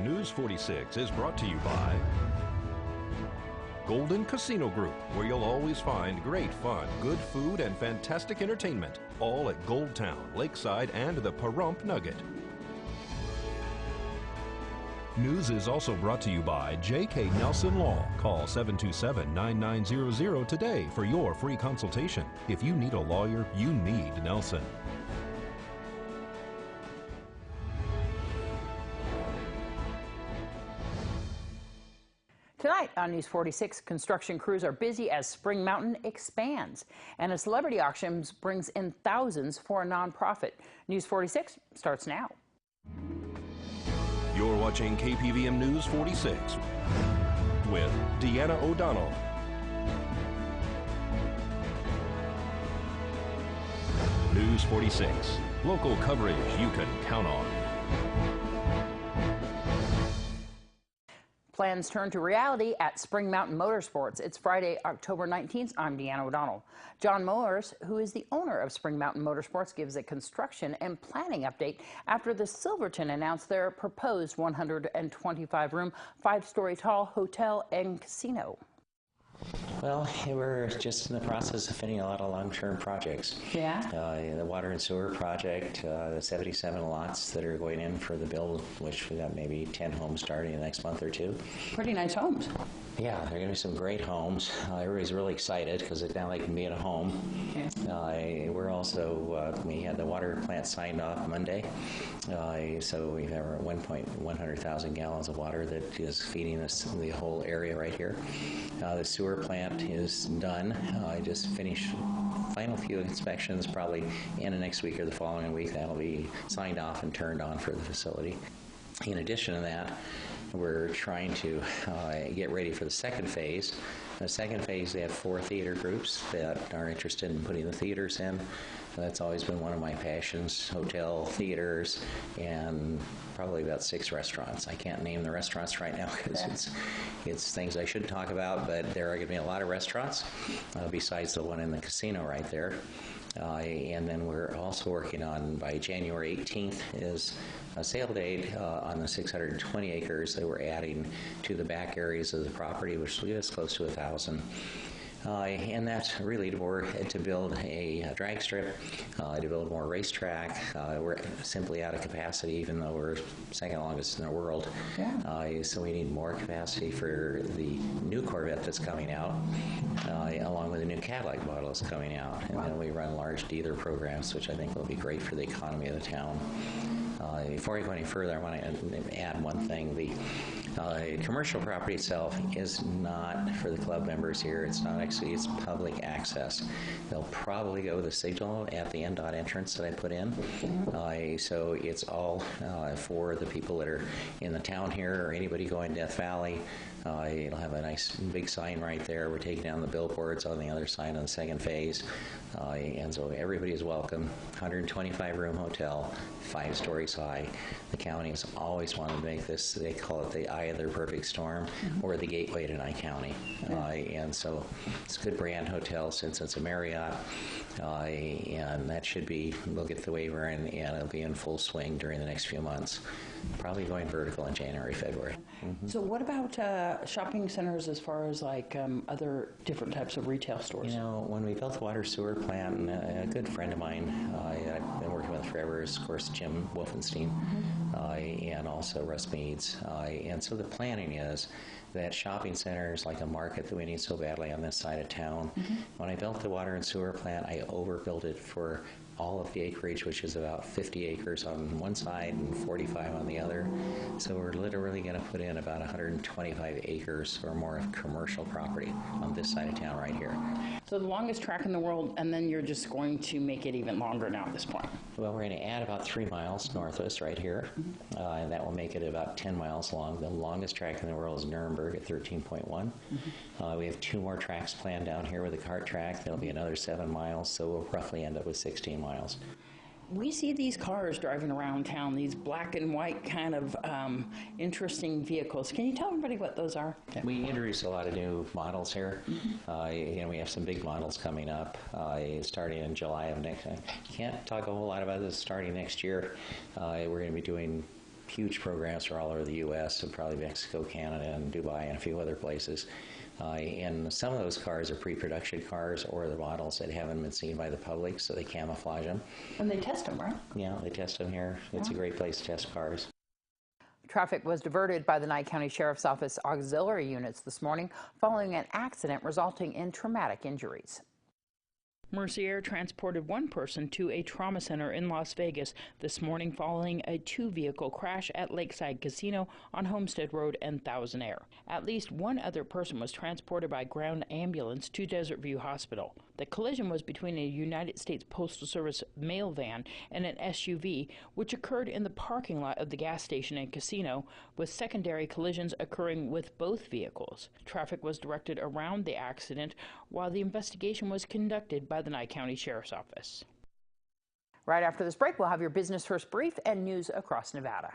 News 46 is brought to you by Golden Casino Group, where you'll always find great fun, good food, and fantastic entertainment, all at Gold Town, Lakeside, and the Pahrump Nugget. News is also brought to you by J.K. Nelson Law. Call 727-9900 today for your free consultation. If you need a lawyer, you need Nelson. Tonight on News 46, construction crews are busy as Spring Mountain expands, and a celebrity auction brings in thousands for a nonprofit. News 46 starts now. You're watching KPVM News 46 with Deanna O'Donnell. News 46, local coverage you can count on. Plans turn to reality at Spring Mountain Motorsports. It's Friday, October 19th. I'm Deanna O'Donnell. John Moores, who is the owner of Spring Mountain Motorsports, gives a construction and planning update after the Silverton announced their proposed 125-room, 5-story tall hotel and casino. Well, we're just in the process of finishing a lot of long-term projects. Yeah? The water and sewer project, the 77 lots that are going in for the build, which we got maybe 10 homes starting in the next month or two. Pretty nice homes. Yeah, there are going to be some great homes. Everybody's really excited because it's now they can be at a home. Okay. We're also, we had the water plant signed off Monday. So we have our 100,000 gallons of water that is feeding us the whole area right here. The sewer plant is done. I just finished final few inspections, probably in the next week or the following week. That'll be signed off and turned on for the facility. In addition to that, we're trying to get ready for the second phase. The second phase, they have 4 theater groups that are interested in putting the theaters in. That's always been one of my passions, hotel, theaters, and probably about 6 restaurants. I can't name the restaurants right now because it's things I should talk about, but there are going to be a lot of restaurants besides the one in the casino right there. And then we're also working on, by January 18th, is a sale date on the 620 acres that we're adding to the back areas of the property, which will get us close to 1,000. And that's really to build a drag strip, to build more racetrack. We're simply out of capacity, even though we're second longest in the world. Yeah. So we need more capacity for the new Corvette that's coming out, along with the new Cadillac model that's coming out. And then we run large dealer programs, which I think will be great for the economy of the town. Before I go any further, I want to add one thing. The commercial property itself is not for the club members here. It's not actually, it's public access. They'll probably go with a signal at the NDOT entrance that I put in. So it's all for the people that are in the town here or anybody going to Death Valley. It'll have a nice big sign right there. We're taking down the billboards on the other side on the second phase. And so everybody is welcome. 125-room hotel, 5 stories high. The county has always wanted to make this, they call it the eye of their perfect storm, or the gateway to Nye County. And so it's a good brand hotel since it's a Marriott. And that should be, we'll get the waiver and it'll be in full swing during the next few months. Probably going vertical in January, February. So what about shopping centers as far as like other different types of retail stores? You know, when we built the water sewer plant, and a good friend of mine I've been working with forever is, of course, Jim Wolfenstein, and also Russ Meads. And so the planning is that shopping centers, like a market that we need so badly on this side of town, when I built the water and sewer plant, I overbuilt it for all of the acreage, which is about 50 acres on one side and 45 on the other. So we're literally going to put in about 125 acres or more of commercial property on this side of town right here. So the longest track in the world, and then you're just going to make it even longer now at this point? Well, we're going to add about 3 miles north of us right here, and that will make it about 10 miles long. The longest track in the world is Nuremberg at 13.1. We have 2 more tracks planned down here with a kart track. There'll be another 7 miles, so we'll roughly end up with 16 miles. We see these cars driving around town, these black and white kind of interesting vehicles. Can you tell everybody what those are? We introduced a lot of new models here. You know, we have some big models coming up starting in July of next year. Can't talk a whole lot about this starting next year. We're going to be doing huge programs for all over the U.S. and probably Mexico, Canada, and Dubai, and a few other places. And some of those cars are pre-production cars or the models that haven't been seen by the public, so they camouflage them. And they test them, right? Yeah, they test them here. It's a great place to test cars. Traffic was diverted by the Nye County Sheriff's Office auxiliary units this morning following an accident resulting in traumatic injuries. Mercier transported one person to a trauma center in Las Vegas this morning following a two-vehicle crash at Lakeside Casino on Homestead Road and Thousand Air. At least one other person was transported by ground ambulance to Desert View Hospital. The collision was between a United States Postal Service mail van and an SUV, which occurred in the parking lot of the gas station and casino, with secondary collisions occurring with both vehicles. Traffic was directed around the accident while the investigation was conducted by the Nye County Sheriff's Office. Right after this break, we'll have your Business First Brief and news across Nevada.